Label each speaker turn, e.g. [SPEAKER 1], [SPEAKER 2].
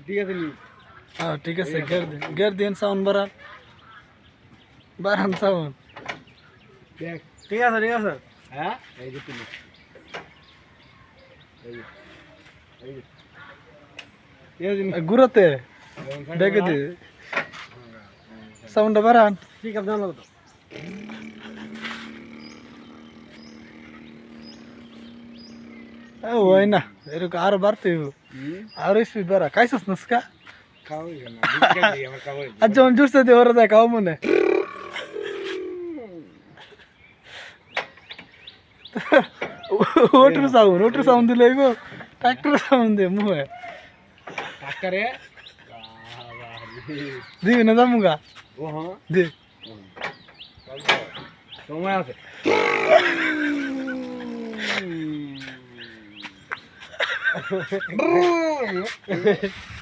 [SPEAKER 1] ঠিক আছে নি?
[SPEAKER 2] হ্যাঁ ঠিক আছে, গের দিন সাউন্ড বাড়ান সাউন্ড।
[SPEAKER 1] দেখ
[SPEAKER 2] ঠিক আছে ঠিক আছে।
[SPEAKER 1] হ্যাঁ এই যে তুমি এই যে
[SPEAKER 2] ঘুরাতে দেখে দি সাউন্ডটা বাড়ান।
[SPEAKER 1] ঠিক আছে জানো তো
[SPEAKER 2] ওই না এরকম আরো বাড়তে হইব, আরো স্পিড বাড়া। খাইছস নাস্কা?
[SPEAKER 1] খাওয়াই না বিস্কুট দিই আমার খাওয়াই
[SPEAKER 2] আর যখন জুড়ছে দিয়ে ওরা দেয় খাও মনে। ওটুর সাউন্ড দিলে হইব, ট্রাক্টর সাউন্ড দে মুহে
[SPEAKER 1] কাকারে
[SPEAKER 2] দিবি না জামুগা
[SPEAKER 1] ও হ্যাঁ
[SPEAKER 2] দে।
[SPEAKER 1] সময় আছে